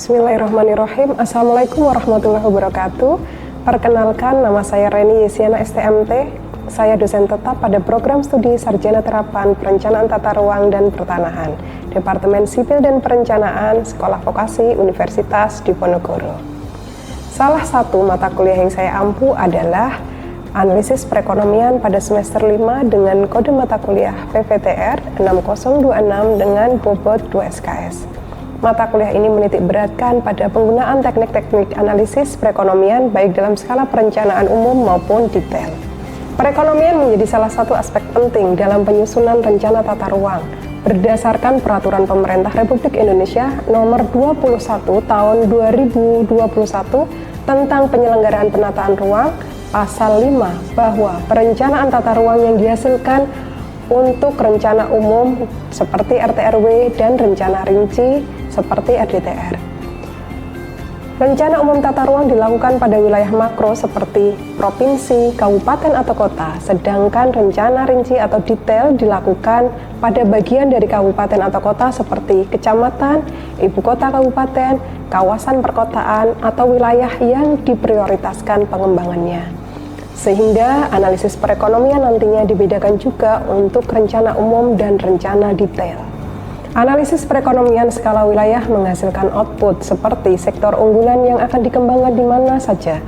Bismillahirrahmanirrahim. Assalamualaikum warahmatullahi wabarakatuh. Perkenalkan, nama saya Reni Yesiana STMT. Saya dosen tetap pada program studi Sarjana Terapan Perencanaan Tata Ruang dan Pertanahan, Departemen Sipil dan Perencanaan, Sekolah Vokasi Universitas Diponegoro. Salah satu mata kuliah yang saya ampu adalah Analisis Perekonomian pada semester 5 dengan kode mata kuliah PPTR 6026 dengan bobot 2 SKS. Mata kuliah ini menitik beratkan pada penggunaan teknik-teknik analisis perekonomian baik dalam skala perencanaan umum maupun detail. Perekonomian menjadi salah satu aspek penting dalam penyusunan rencana tata ruang berdasarkan Peraturan Pemerintah Republik Indonesia Nomor 21 Tahun 2021 tentang penyelenggaraan penataan ruang, Pasal 5, bahwa perencanaan tata ruang yang dihasilkan untuk rencana umum seperti RT/RW dan rencana rinci seperti RDTR. Rencana umum tata ruang dilakukan pada wilayah makro seperti provinsi, kabupaten atau kota, sedangkan rencana rinci atau detail dilakukan pada bagian dari kabupaten atau kota seperti kecamatan, ibu kota kabupaten, kawasan perkotaan atau wilayah yang diprioritaskan pengembangannya. Sehingga analisis perekonomian nantinya dibedakan juga untuk rencana umum dan rencana detail. Analisis perekonomian skala wilayah menghasilkan output seperti sektor unggulan yang akan dikembangkan di mana saja,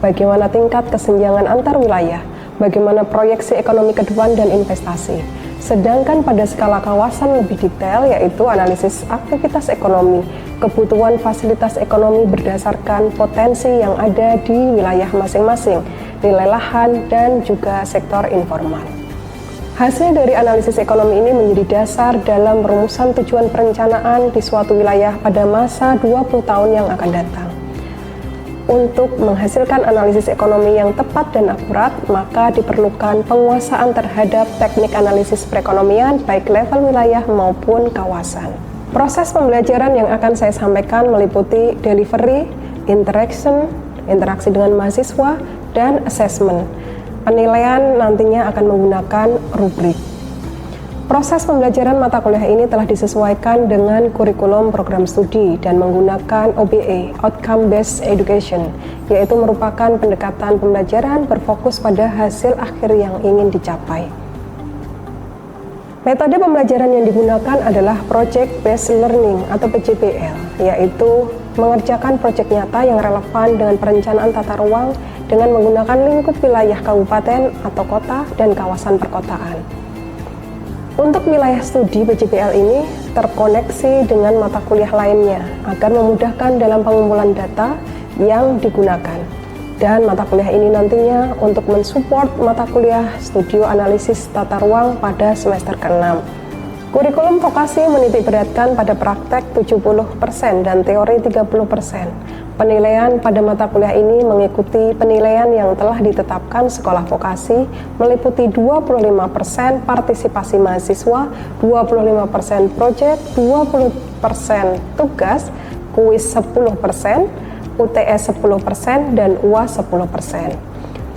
bagaimana tingkat kesenjangan antar wilayah, bagaimana proyeksi ekonomi ke depan dan investasi. Sedangkan pada skala kawasan lebih detail yaitu analisis aktivitas ekonomi, kebutuhan fasilitas ekonomi berdasarkan potensi yang ada di wilayah masing-masing, nilai lahan, dan juga sektor informal. Hasil dari analisis ekonomi ini menjadi dasar dalam perumusan tujuan perencanaan di suatu wilayah pada masa 20 tahun yang akan datang. Untuk menghasilkan analisis ekonomi yang tepat dan akurat, maka diperlukan penguasaan terhadap teknik analisis perekonomian baik level wilayah maupun kawasan. Proses pembelajaran yang akan saya sampaikan meliputi delivery, interaksi dengan mahasiswa, dan assessment. Penilaian nantinya akan menggunakan rubrik. Proses pembelajaran mata kuliah ini telah disesuaikan dengan kurikulum program studi dan menggunakan OBE, Outcome Based Education, yaitu merupakan pendekatan pembelajaran berfokus pada hasil akhir yang ingin dicapai. Metode pembelajaran yang digunakan adalah Project Based Learning atau PJBL, yaitu mengerjakan proyek nyata yang relevan dengan perencanaan tata ruang dengan menggunakan lingkup wilayah kabupaten atau kota dan kawasan perkotaan. Untuk wilayah studi PJBL ini terkoneksi dengan mata kuliah lainnya agar memudahkan dalam pengumpulan data yang digunakan. Dan mata kuliah ini nantinya untuk mensupport mata kuliah Studio Analisis Tata Ruang pada semester ke-6. Kurikulum vokasi menitik beratkan pada praktek 70% dan teori 30%. Penilaian pada mata kuliah ini mengikuti penilaian yang telah ditetapkan sekolah vokasi meliputi 25% partisipasi mahasiswa, 25% proyek, 20% tugas, kuis 10%, UTS 10%, dan UAS 10%.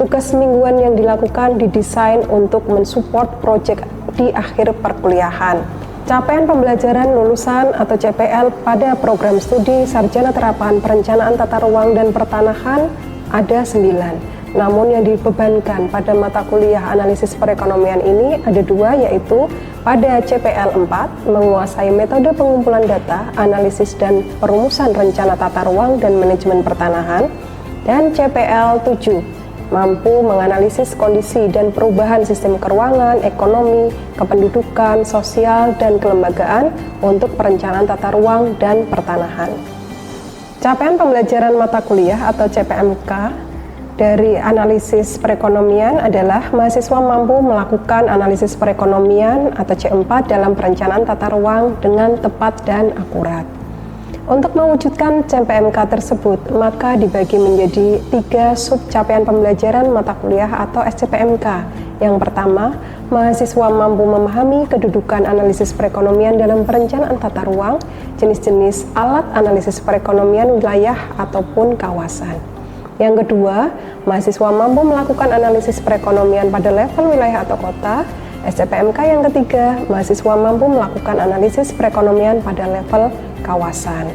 Tugas mingguan yang dilakukan didesain untuk mensupport proyek di akhir perkuliahan. Capaian pembelajaran lulusan atau CPL pada program studi Sarjana Terapan Perencanaan Tata Ruang dan Pertanahan ada 9. Namun yang dibebankan pada mata kuliah analisis perekonomian ini ada 2, yaitu pada CPL 4 menguasai metode pengumpulan data, analisis dan perumusan rencana tata ruang dan manajemen pertanahan, dan CPL 7 mampu menganalisis kondisi dan perubahan sistem keuangan, ekonomi, kependudukan, sosial, dan kelembagaan untuk perencanaan tata ruang dan pertanahan. Capaian pembelajaran mata kuliah atau CPMK dari analisis perekonomian adalah mahasiswa mampu melakukan analisis perekonomian atau C4 dalam perencanaan tata ruang dengan tepat dan akurat. Untuk mewujudkan CPMK tersebut, maka dibagi menjadi 3 sub capaian pembelajaran mata kuliah atau SCPMK. Yang pertama, mahasiswa mampu memahami kedudukan analisis perekonomian dalam perencanaan tata ruang, jenis-jenis alat analisis perekonomian wilayah ataupun kawasan. Yang kedua, mahasiswa mampu melakukan analisis perekonomian pada level wilayah atau kota. SCPMK yang ketiga, mahasiswa mampu melakukan analisis perekonomian pada level kawasan.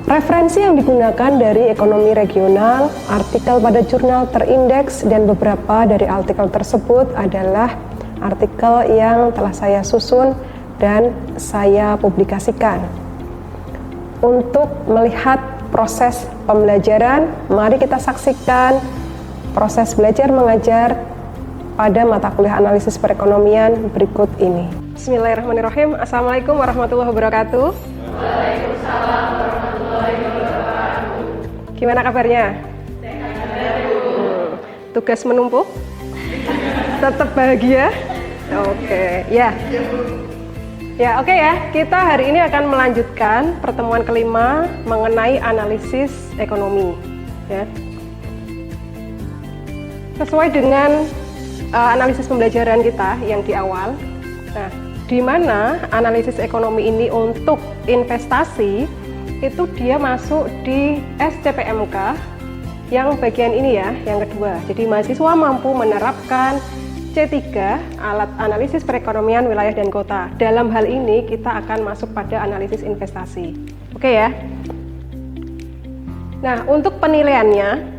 Referensi yang digunakan dari ekonomi regional, artikel pada jurnal terindeks, dan beberapa dari artikel tersebut adalah artikel yang telah saya susun dan saya publikasikan. Untuk melihat proses pembelajaran, mari kita saksikan proses belajar mengajar pada mata kuliah analisis perekonomian berikut ini. Bismillahirrahmanirrahim. Assalamualaikum warahmatullahi wabarakatuh. Waalaikumsalam warahmatullahi wabarakatuh. Gimana kabarnya? Tugas menumpuk? Tetap bahagia? Oke, ya. Ya, oke ya. Kita hari ini akan melanjutkan pertemuan kelima mengenai analisis ekonomi. Ya. Sesuai dengan analisis pembelajaran kita yang di awal. Nah, di mana analisis ekonomi ini untuk investasi itu dia masuk di SCPMK yang bagian ini ya, yang kedua. Jadi mahasiswa mampu menerapkan C3, alat analisis perekonomian wilayah dan kota. Dalam hal ini kita akan masuk pada analisis investasi. Oke ya. Nah, untuk penilaiannya,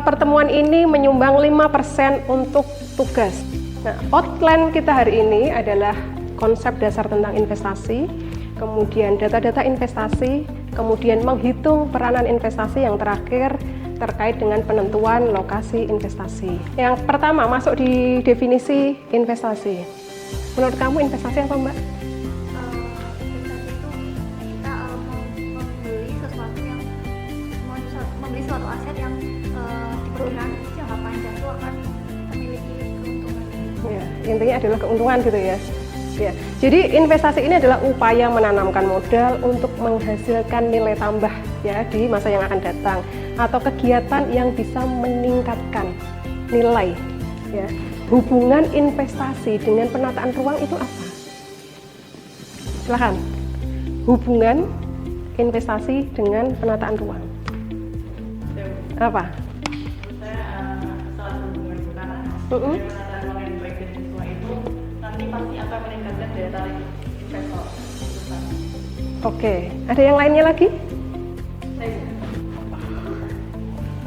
pertemuan ini menyumbang 5% untuk tugas. Nah, outline kita hari ini adalah konsep dasar tentang investasi, kemudian data-data investasi, kemudian menghitung peranan investasi, yang terakhir terkait dengan penentuan lokasi investasi. Yang pertama masuk di definisi investasi. Menurut kamu investasi apa, Mbak? Investasi itu kita membeli suatu aset yang diperkirakan jangka panjang itu akan memiliki keuntungan. Ya, intinya adalah keuntungan gitu ya. Ya, jadi investasi ini adalah upaya menanamkan modal untuk menghasilkan nilai tambah ya di masa yang akan datang, atau kegiatan yang bisa meningkatkan nilai ya. Hubungan investasi dengan penataan ruang itu apa? Silakan. Hubungan investasi dengan penataan ruang. Apa? Salah satu hubungan itu karena penataan ruang yang baik dan sesuai itu nanti pasti akan meningkatkan daya tarik investor. Oke, ada yang lainnya lagi?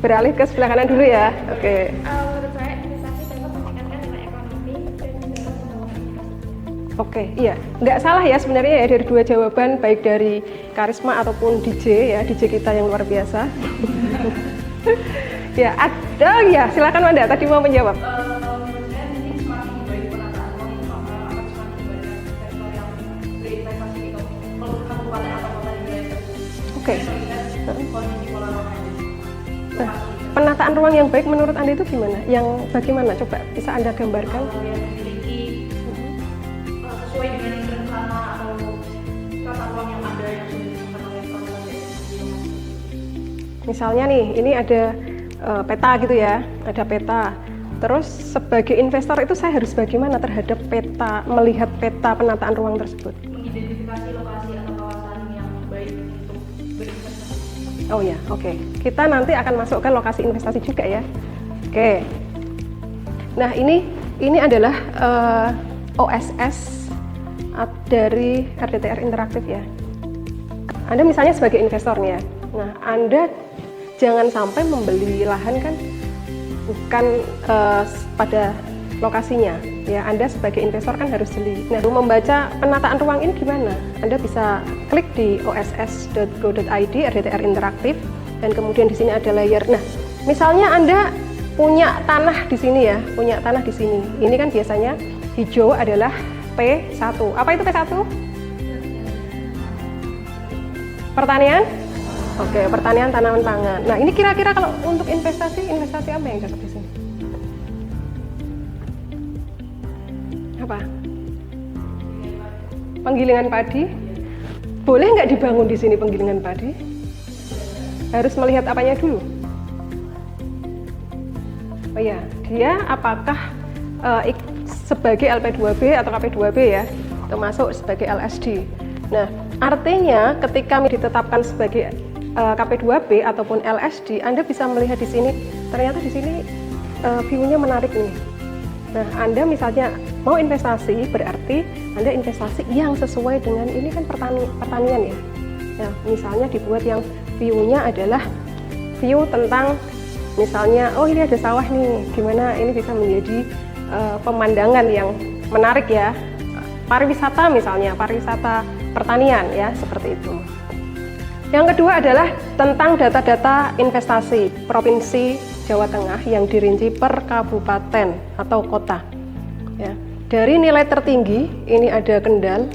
Beralih ke sebelah kanan dulu ya. Oke. Menurut saya investasi dapat meningkatkan nilai ekonomi dan juga pembangunan infrastruktur. Oke, iya, nggak salah ya sebenarnya ya dari dua jawaban, baik dari Karisma ataupun DJ ya, DJ kita yang luar biasa. Ya, ada ya, silakan Wanda, tadi mau menjawab. Menurut saya ini semakin baik penataan ruang itu maka akan semakin banyak sektor yang berinvestasi di kabupaten atau kota di wilayah tersebut. Oke. Kondisi pola ruang Nah, penataan ruang yang baik menurut Anda itu gimana? Yang bagaimana? Coba bisa Anda gambarkan? yang memiliki sesuai dengan rencana atau tata ruang yang ada yang sudah ditentukan oleh peraturan daerah. Misalnya nih, ini ada peta gitu ya, ada peta. Terus sebagai investor itu saya harus bagaimana terhadap peta, melihat peta penataan ruang tersebut? Mengidentifikasi lokasi atau kawasan yang baik untuk berinvestasi. Oh ya, oke. Kita nanti akan masuk ke lokasi investasi juga ya. Oke. Nah, ini adalah OSS dari RDTR Interaktif ya. Anda misalnya sebagai investor nih ya. Nah, Anda jangan sampai membeli lahan kan bukan pada lokasinya. Ya, Anda sebagai investor kan harus jeli. Nah, membaca penataan ruang ini gimana? Anda bisa klik di oss.go.id RDTR Interaktif dan kemudian di sini ada layer. Nah, misalnya Anda punya tanah di sini ya, punya tanah di sini. Ini kan biasanya hijau adalah P1. Apa itu P1? Pertanian? Oke, pertanian tanaman pangan. Nah, ini kira-kira kalau untuk investasi apa yang cocok di sini? Apa? Penggilingan padi. Boleh nggak dibangun di sini penggilingan padi? Harus melihat apanya dulu? Oh iya, dia apakah sebagai LP2B atau KP2B ya, termasuk sebagai LSD. Nah, artinya ketika ditetapkan sebagai KP2B ataupun LSD, Anda bisa melihat di sini, ternyata di sini view-nya menarik nih. Nah, Anda misalnya mau investasi, berarti Anda investasi yang sesuai dengan ini kan pertanian ya. Ya, misalnya dibuat yang view-nya adalah view tentang misalnya, oh ini ada sawah nih, gimana ini bisa menjadi pemandangan yang menarik ya. Pariwisata misalnya, pariwisata pertanian ya, seperti itu. Yang kedua adalah tentang data-data investasi Provinsi Jawa Tengah yang dirinci per kabupaten atau kota. Ya. Dari nilai tertinggi ini ada Kendal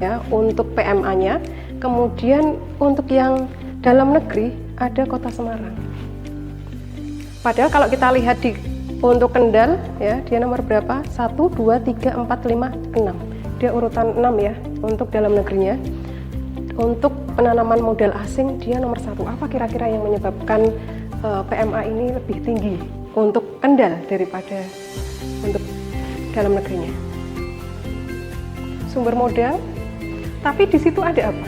ya untuk PMA-nya, kemudian untuk yang dalam negeri ada Kota Semarang. Padahal kalau kita lihat untuk Kendal ya, dia nomor berapa? 1, 2, 3, 4, 5, 6. Dia urutan 6 ya untuk dalam negerinya. Untuk penanaman modal asing dia nomor 1. Apa kira-kira yang menyebabkan PMA ini lebih tinggi untuk Kendal daripada untuk dalam negerinya? Sumber modal, tapi di situ ada apa?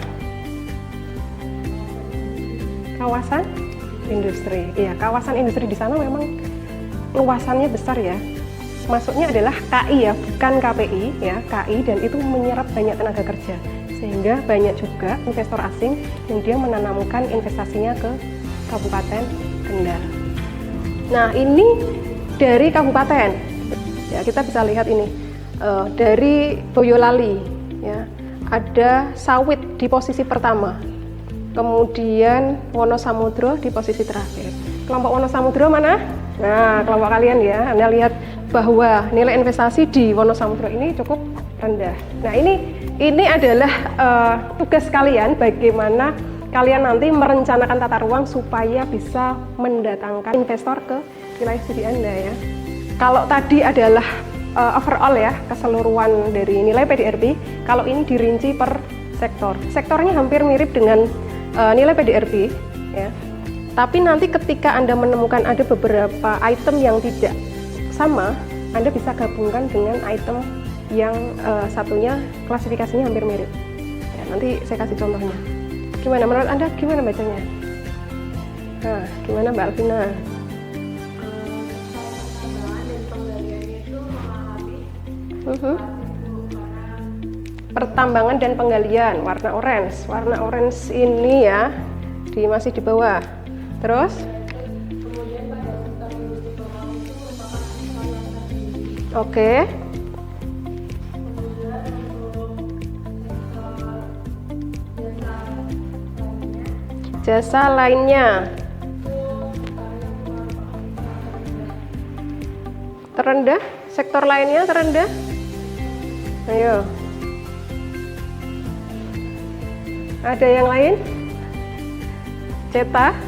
Kawasan industri. Iya, kawasan industri di sana memang luasannya besar ya. Masuknya adalah KI ya, bukan KPI ya, KI, dan itu menyerap banyak tenaga kerja. Sehingga banyak juga investor asing yang dia menanamkan investasinya ke Kabupaten Kendal. Nah, ini dari kabupaten. Ya, kita bisa lihat ini dari Boyolali ya. Ada sawit di posisi pertama. Kemudian Wonosamudro di posisi terakhir. Kelompok Wonosamudro mana? Nah, kelompok kalian ya. Anda lihat bahwa nilai investasi di Wonosamudro ini cukup rendah. Nah, ini adalah tugas kalian, bagaimana kalian nanti merencanakan tata ruang supaya bisa mendatangkan investor ke wilayah studi Anda ya. Kalau tadi adalah overall ya, keseluruhan dari nilai PDRB, kalau ini dirinci per sektor. Sektornya hampir mirip dengan nilai PDRB ya. Tapi nanti ketika Anda menemukan ada beberapa item yang tidak sama, Anda bisa gabungkan dengan item yang satunya klasifikasinya hampir mirip ya, nanti saya kasih contohnya. Gimana menurut Anda, gimana bacanya? Nah, gimana Mbak Alvina? Pertambangan dan penggalian warna orange ini ya, masih di bawah. Terus oke. Jasa lainnya terendah, sektor lainnya terendah. Ayo, ada yang lain? Cetak.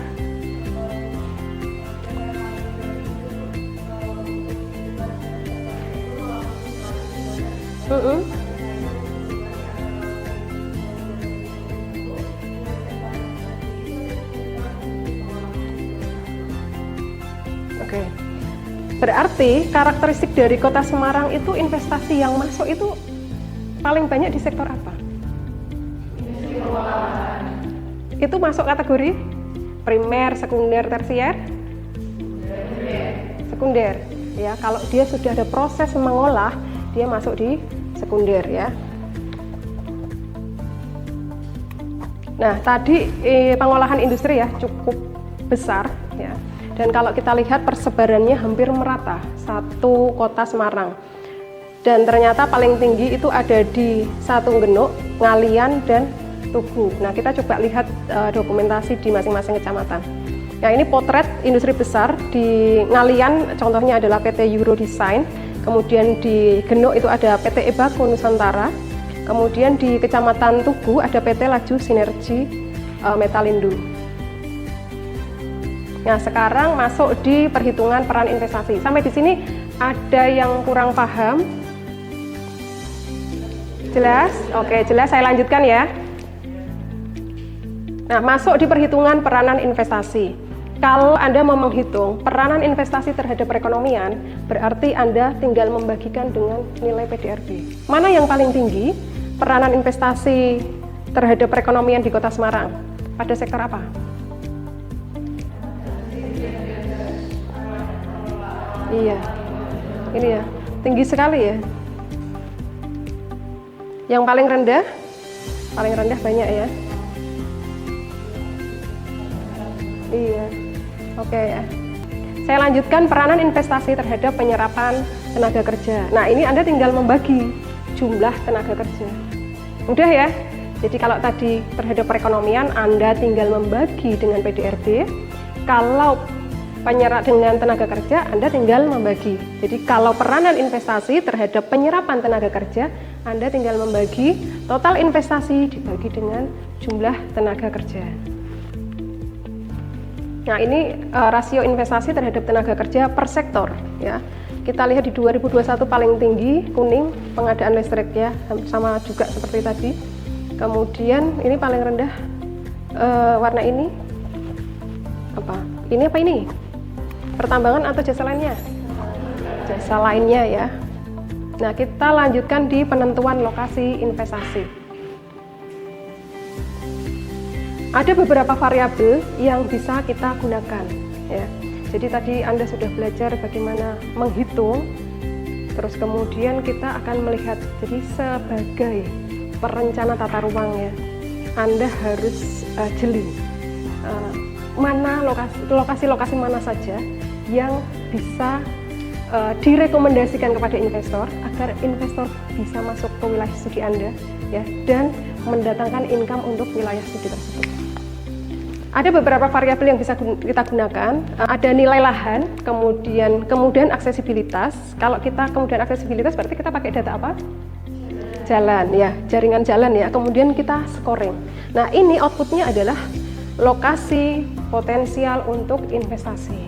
Oke. Berarti karakteristik dari Kota Semarang itu investasi yang masuk itu paling banyak di sektor apa? Itu masuk kategori primer, sekunder, tersier? Sekunder. Ya, kalau dia sudah ada proses mengolah, dia masuk di sekunder ya. Nah, tadi pengolahan industri ya cukup besar ya. Dan kalau kita lihat persebarannya hampir merata, satu Kota Semarang. Dan ternyata paling tinggi itu ada di Satunggenuk, Ngalian, dan Tugu. Nah, kita coba lihat dokumentasi di masing-masing kecamatan. Ya, ini potret industri besar. Di Ngalian contohnya adalah PT Eurodesign, kemudian di Genuk itu ada PT Ebako Nusantara, kemudian di Kecamatan Tugu ada PT Laju Sinergi Metalindo. Nah, sekarang masuk di perhitungan peran investasi. Sampai di sini ada yang kurang paham? Jelas? Oke, jelas, saya lanjutkan ya. Nah, masuk di perhitungan peranan investasi. Kalau Anda mau menghitung peranan investasi terhadap perekonomian, berarti Anda tinggal membagikan dengan nilai PDRB. Mana yang paling tinggi peranan investasi terhadap perekonomian di Kota Semarang? Pada sektor apa? Iya, ini ya, tinggi sekali ya. Yang paling rendah banyak ya. Iya. Oke ya. Saya lanjutkan peranan investasi terhadap penyerapan tenaga kerja. Nah, ini Anda tinggal membagi jumlah tenaga kerja. Mudah ya. Jadi kalau tadi terhadap perekonomian Anda tinggal membagi dengan PDRB. Kalau penyerap dengan tenaga kerja Anda tinggal membagi. Jadi kalau peranan investasi terhadap penyerapan tenaga kerja Anda tinggal membagi total investasi dibagi dengan jumlah tenaga kerja. Nah, ini rasio investasi terhadap tenaga kerja per sektor ya. Kita lihat di 2021 paling tinggi kuning pengadaan listrik ya, sama juga seperti tadi. Kemudian ini paling rendah warna ini apa? Ini apa ini? Pertambangan atau jasa lainnya? Jasa lainnya ya. Nah, kita lanjutkan di penentuan lokasi investasi. Ada beberapa variabel yang bisa kita gunakan ya. Jadi tadi Anda sudah belajar bagaimana menghitung, terus kemudian kita akan melihat jadi sebagai perencana tata ruang ya, Anda harus jeli mana lokasi-lokasi mana saja yang bisa direkomendasikan kepada investor agar investor bisa masuk ke wilayah studi Anda ya, dan mendatangkan income untuk wilayah studi tersebut. Ada beberapa variabel yang bisa kita gunakan. Ada nilai lahan, kemudian aksesibilitas. Kalau kita kemudian aksesibilitas berarti kita pakai data apa? Jalan ya, jaringan jalan ya. Kemudian kita scoring. Nah, ini outputnya adalah lokasi potensial untuk investasi.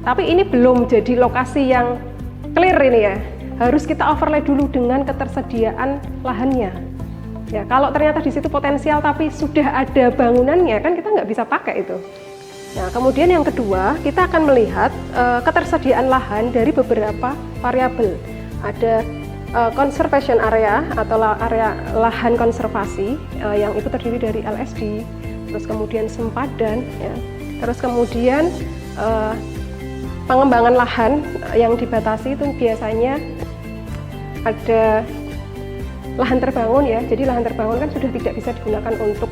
Tapi ini belum jadi lokasi yang clear ini ya. Harus kita overlay dulu dengan ketersediaan lahannya. Ya, kalau ternyata di situ potensial tapi sudah ada bangunannya kan kita nggak bisa pakai itu. Nah, kemudian yang kedua kita akan melihat ketersediaan lahan dari beberapa variabel. Ada conservation area atau area lahan konservasi yang itu terdiri dari LSD, terus kemudian sempadan, ya. Terus kemudian pengembangan lahan yang dibatasi itu biasanya ada lahan terbangun ya. Jadi lahan terbangun kan sudah tidak bisa digunakan untuk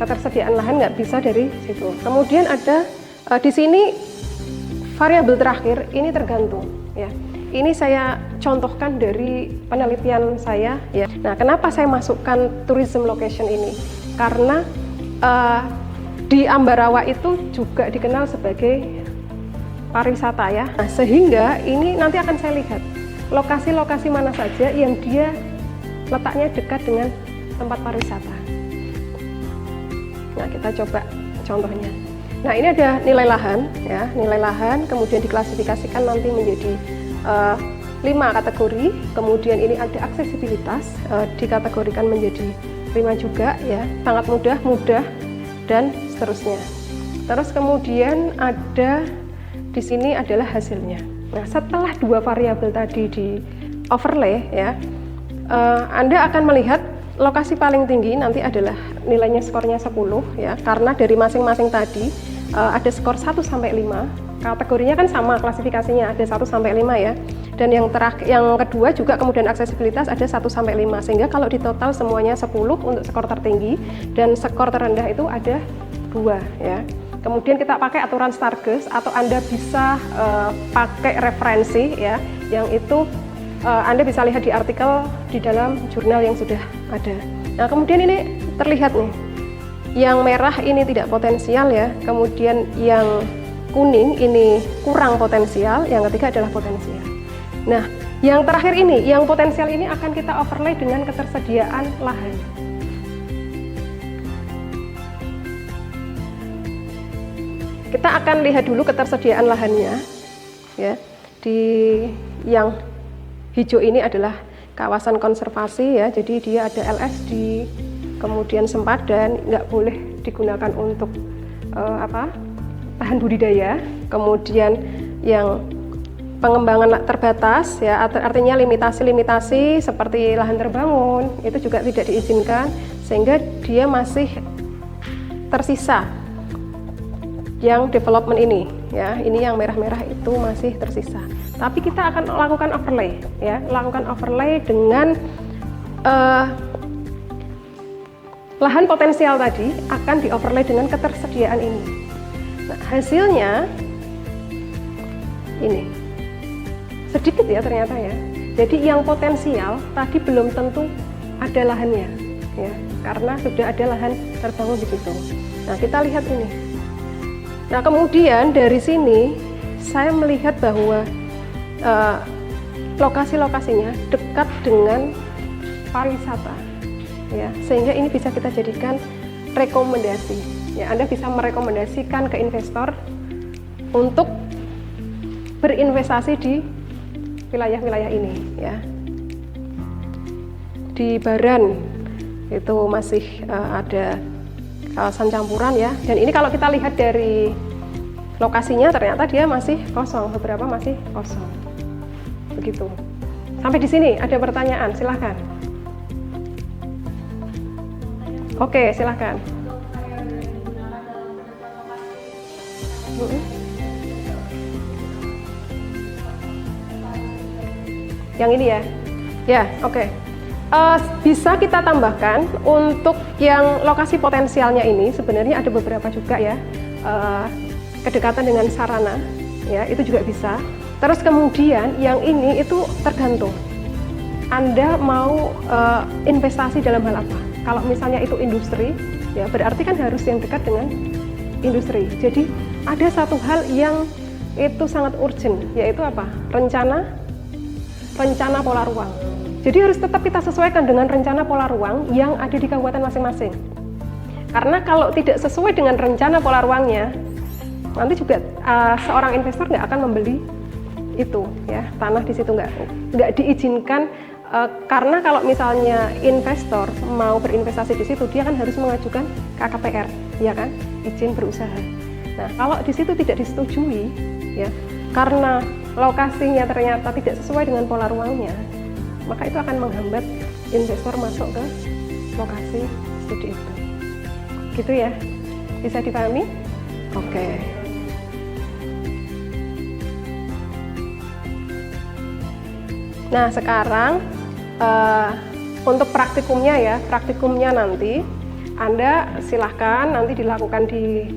ketersediaan lahan nggak bisa dari situ. Kemudian ada di sini variabel terakhir ini tergantung ya. Ini saya contohkan dari penelitian saya ya. Nah, kenapa saya masukkan tourism location ini? Karena di Ambarawa itu juga dikenal sebagai pariwisata ya. Nah, sehingga ini nanti akan saya lihat lokasi-lokasi mana saja yang dia letaknya dekat dengan tempat pariwisata. Nah, kita coba contohnya. Nah, ini ada nilai lahan ya, nilai lahan kemudian diklasifikasikan nanti menjadi 5 kategori. Kemudian ini ada aksesibilitas, dikategorikan menjadi 5 juga ya, sangat mudah dan seterusnya. Terus kemudian ada di sini adalah hasilnya. Nah, setelah 2 variabel tadi di overlay ya, Anda akan melihat lokasi paling tinggi nanti adalah nilainya skornya 10 ya, karena dari masing-masing tadi ada skor 1 sampai 5. Kategorinya kan sama klasifikasinya, ada 1 sampai 5 ya. Dan yang kedua juga kemudian aksesibilitas ada 1 sampai 5, sehingga kalau di total semuanya 10 untuk skor tertinggi dan skor terendah itu ada 2 ya. Kemudian kita pakai aturan Stargest atau Anda bisa pakai referensi ya, yang itu Anda bisa lihat di artikel di dalam jurnal yang sudah ada. Nah, kemudian ini terlihat nih, yang merah ini tidak potensial ya, kemudian yang kuning ini kurang potensial, yang ketiga adalah potensial. Nah, yang terakhir ini, yang potensial ini akan kita overlay dengan ketersediaan lahan. Kita akan lihat dulu ketersediaan lahannya ya. Di yang hijau ini adalah kawasan konservasi ya, jadi dia ada LSD, kemudian sempadan, nggak boleh digunakan untuk lahan budidaya. Kemudian yang pengembangan terbatas ya, artinya limitasi seperti lahan terbangun itu juga tidak diizinkan, sehingga dia masih tersisa yang development ini ya, ini yang merah-merah itu masih tersisa. Tapi kita akan lakukan overlay ya, lakukan overlay dengan lahan potensial tadi akan di-overlay dengan ketersediaan ini. Nah, hasilnya ini sedikit ya ternyata ya. Jadi yang potensial tadi belum tentu ada lahannya, ya, karena sudah ada lahan terbangun di situ. Nah, kita lihat ini. Nah, kemudian dari sini saya melihat bahwa lokasi-lokasinya dekat dengan pariwisata, ya, sehingga ini bisa kita jadikan rekomendasi. Ya, Anda bisa merekomendasikan ke investor untuk berinvestasi di wilayah-wilayah ini, ya. Di Baran itu masih ada kawasan campuran, ya. Dan ini kalau kita lihat dari lokasinya ternyata dia masih kosong, beberapa masih kosong. Begitu. Sampai di sini ada pertanyaan, silahkan. Oke, silahkan. Yang ini ya? Ya, oke. Bisa kita tambahkan untuk yang lokasi potensialnya ini sebenarnya ada beberapa juga ya. Kedekatan dengan sarana, ya, itu juga bisa. Terus kemudian yang ini itu tergantung Anda mau investasi dalam hal apa. Kalau misalnya itu industri, ya berarti kan harus yang dekat dengan industri. Jadi ada satu hal yang itu sangat urgent, yaitu apa? Rencana pola ruang. Jadi harus tetap kita sesuaikan dengan rencana pola ruang yang ada di kabupaten masing-masing. Karena kalau tidak sesuai dengan rencana pola ruangnya, nanti juga seorang investor nggak akan membeli itu, ya, tanah di situ nggak diizinkan. Karena kalau misalnya investor mau berinvestasi di situ, dia kan harus mengajukan KKPR, ya kan, izin berusaha. Nah, kalau di situ tidak disetujui, ya, karena lokasinya ternyata tidak sesuai dengan pola ruangnya, maka itu akan menghambat investor masuk ke lokasi studi itu. Gitu ya, bisa dipahami? Oke. Nah, sekarang untuk praktikumnya ya, praktikumnya nanti Anda silahkan nanti dilakukan di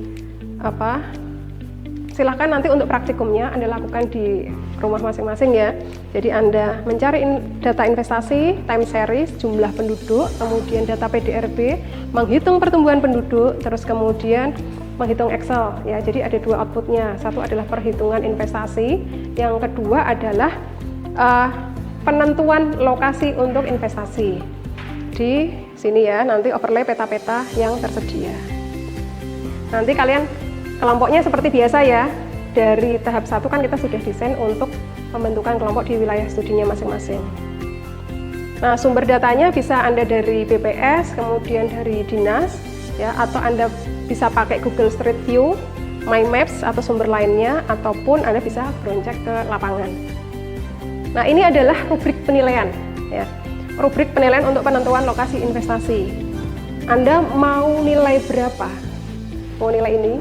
silahkan nanti untuk praktikumnya Anda lakukan di rumah masing-masing ya. Jadi Anda mencari data investasi, time series, jumlah penduduk, kemudian data PDRB, menghitung pertumbuhan penduduk, terus kemudian menghitung Excel ya. Jadi ada dua outputnya, satu adalah perhitungan investasi, yang kedua adalah penentuan lokasi untuk investasi. Di sini ya, nanti overlay peta-peta yang tersedia. Nanti kalian kelompoknya seperti biasa ya. Dari tahap 1 kan kita sudah desain untuk pembentukan kelompok di wilayah studinya masing-masing. Nah, sumber datanya bisa Anda dari BPS, kemudian dari dinas ya, atau Anda bisa pakai Google Street View, My Maps atau sumber lainnya, ataupun Anda bisa beroncek ke lapangan. Nah, ini adalah rubrik penilaian ya. Rubrik penilaian untuk penentuan lokasi investasi. Anda mau nilai berapa? Mau nilai ini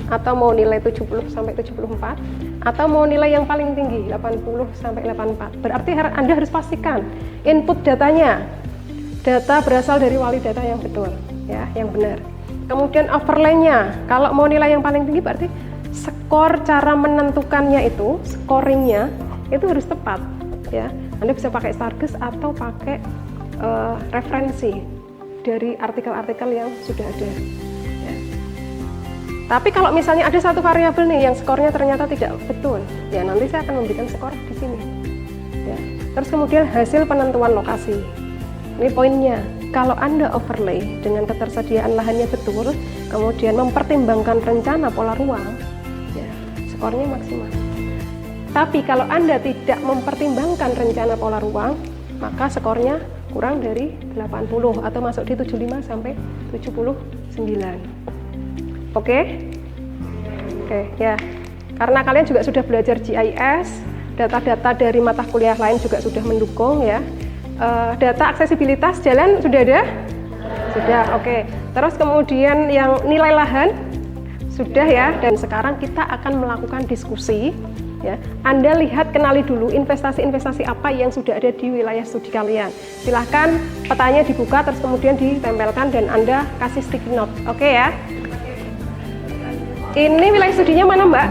atau mau nilai 70 sampai 74 atau mau nilai yang paling tinggi 80 sampai 84. Berarti Anda harus pastikan input datanya. Data berasal dari wali data yang betul ya, yang benar. Kemudian overlay-nya. Kalau mau nilai yang paling tinggi berarti skor cara menentukannya itu, scoringnya itu harus tepat ya. Anda bisa pakai Stargus atau pakai referensi dari artikel-artikel yang sudah ada ya. Tapi kalau misalnya ada satu variabel nih yang skornya ternyata tidak betul ya, nanti saya akan memberikan skor di sini ya. Terus kemudian hasil penentuan lokasi, ini poinnya. Kalau Anda overlay dengan ketersediaan lahannya betul, kemudian mempertimbangkan rencana pola ruang ya, skornya maksimal. Tapi kalau Anda tidak mempertimbangkan rencana pola ruang, maka skornya kurang dari 80 atau masuk di 75 sampai 79. Oke? Oke, ya. Karena kalian juga sudah belajar GIS, data-data dari mata kuliah lain juga sudah mendukung ya. Data aksesibilitas jalan sudah ada? Sudah, oke. Terus kemudian yang nilai lahan sudah ya, dan sekarang kita akan melakukan diskusi ya. Anda lihat, kenali dulu investasi-investasi apa yang sudah ada di wilayah studi kalian. Silahkan petanya dibuka terus kemudian ditempelkan dan Anda kasih sticky note. Oke ya. Ini wilayah studinya mana Mbak?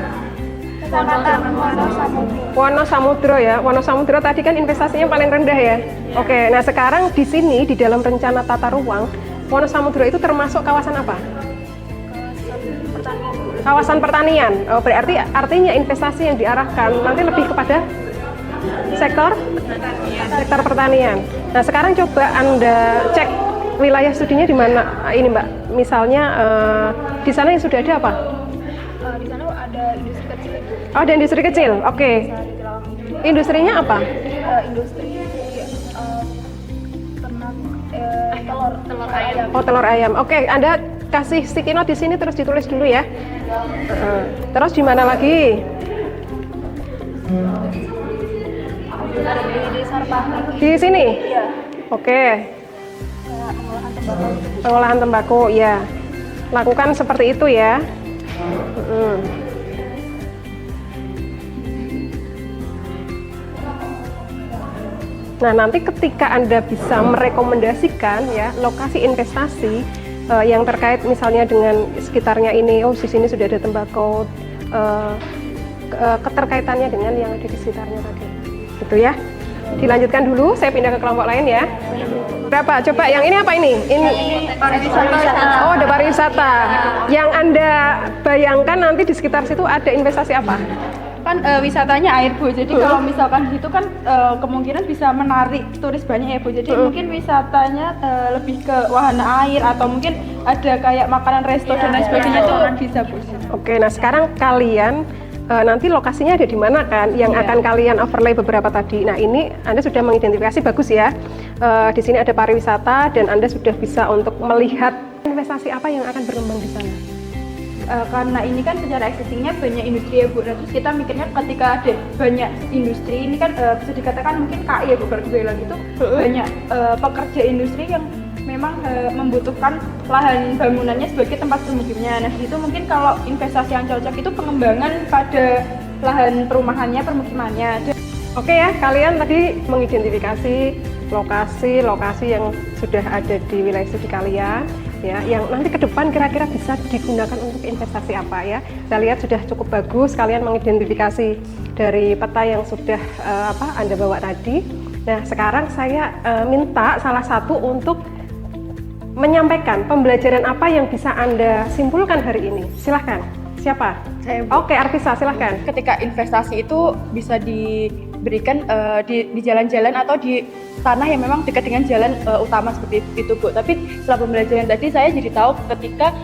Wonosamudro ya. Wonosamudro tadi kan investasinya paling rendah ya. Oke, nah sekarang di sini di dalam rencana tata ruang Wonosamudro itu termasuk kawasan apa? Kawasan pertanian. Oh, berarti artinya investasi yang diarahkan nanti lebih kepada sektor pertanian. Nah, sekarang coba Anda cek wilayah studinya di mana. Ini Mbak, misalnya di sana yang sudah ada apa? Di sana ada industri kecil. Oh, ada industri kecil. Oke. Industrinya apa? Industri ternak telur ayam. Oh, telur ayam. Oke, Anda kasih sticky note di sini terus ditulis dulu ya. Terus di mana lagi? Di Sarpati. Di sini? Iya. Oke. Pengolahan tembakau. Pengolahan tembakau, ya. Lakukan seperti itu ya. Nah, nanti ketika Anda bisa merekomendasikan ya lokasi investasi yang terkait misalnya dengan sekitarnya ini, oh di sini sudah ada tembakau, keterkaitannya dengan yang ada di sekitarnya tadi, gitu ya. Dilanjutkan dulu, saya pindah ke kelompok lain ya. Berapa? Coba yang ini apa ini? Ini pariwisata. Oh, ada pariwisata. Yang Anda bayangkan nanti di sekitar situ ada investasi apa? Kan wisatanya air Bu, jadi kalau misalkan gitu kan kemungkinan bisa menarik turis banyak ya Bu, jadi mungkin wisatanya lebih ke wahana air atau mungkin ada kayak makanan resto dan lain sebagainya itu bisa Bu. Oke, nah sekarang kalian nanti lokasinya ada di mana kan yang akan kalian overlay beberapa tadi. Nah, ini Anda sudah mengidentifikasi, bagus ya. Di sini ada pariwisata dan Anda sudah bisa untuk melihat investasi apa yang akan berkembang di sana. Karena ini kan secara existingnya banyak industri ya Bu, nah, terus kita mikirnya ketika ada banyak industri ini kan bisa dikatakan mungkin KI ya Bu, kalau bilang itu banyak pekerja industri yang memang membutuhkan lahan bangunannya sebagai tempat permukimannya. Nah, itu mungkin kalau investasi yang cocok itu pengembangan pada lahan perumahannya, permukimannya. Oke ya, kalian tadi mengidentifikasi lokasi-lokasi yang sudah ada di wilayah studi kalian ya, yang nanti ke depan kira-kira bisa digunakan untuk investasi apa ya. Saya lihat sudah cukup bagus kalian mengidentifikasi dari peta yang sudah Anda bawa tadi. Nah, sekarang saya minta salah satu untuk menyampaikan pembelajaran apa yang bisa Anda simpulkan hari ini. Silahkan. Siapa? Saya, Bu. Oke, Artisa, silahkan. Ketika investasi itu bisa diberikan di jalan-jalan atau di tanah yang memang dekat dengan jalan utama seperti itu Bu. Tapi setelah pembelajaran tadi saya jadi tahu ketika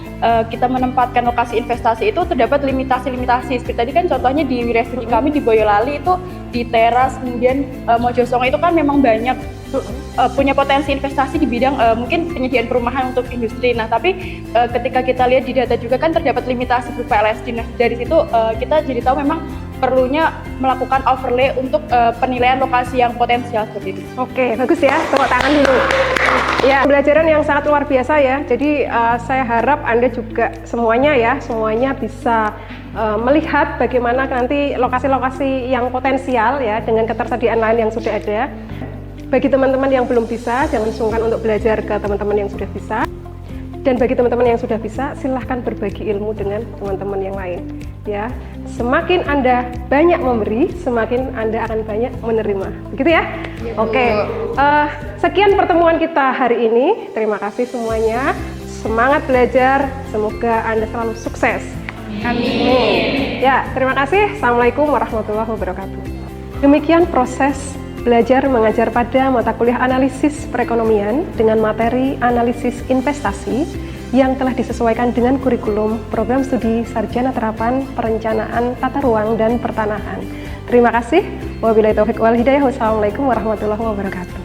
kita menempatkan lokasi investasi itu terdapat limitasi-limitasi. Seperti tadi kan contohnya di wilayah studi kami di Boyolali itu di teras, kemudian Mojosongo itu kan memang banyak punya potensi investasi di bidang mungkin penyediaan perumahan untuk industri. Nah, tapi ketika kita lihat di data juga kan terdapat limitasi berupa LSD. Nah, dari situ kita jadi tahu memang perlunya melakukan overlay untuk penilaian lokasi yang potensial seperti itu. Oke, bagus ya. Tepuk tangan dulu. Ya, pembelajaran yang sangat luar biasa ya. Jadi saya harap Anda juga semuanya bisa melihat bagaimana nanti lokasi-lokasi yang potensial ya dengan ketersediaan lahan yang sudah ada. Bagi teman-teman yang belum bisa, jangan sungkan untuk belajar ke teman-teman yang sudah bisa. Dan bagi teman-teman yang sudah bisa, silahkan berbagi ilmu dengan teman-teman yang lain. Ya, semakin Anda banyak memberi, semakin Anda akan banyak menerima. Begitu ya? Oke. Sekian pertemuan kita hari ini. Terima kasih semuanya. Semangat belajar. Semoga Anda selalu sukses. Amin. Ya, terima kasih. Assalamualaikum warahmatullahi wabarakatuh. Demikian proses belajar mengajar pada mata kuliah analisis perekonomian dengan materi analisis investasi yang telah disesuaikan dengan kurikulum program studi Sarjana Terapan Perencanaan Tata Ruang dan Pertanahan. Terima kasih. Wabillahi taufiq wal hidayah. Wassalamualaikum warahmatullahi wabarakatuh.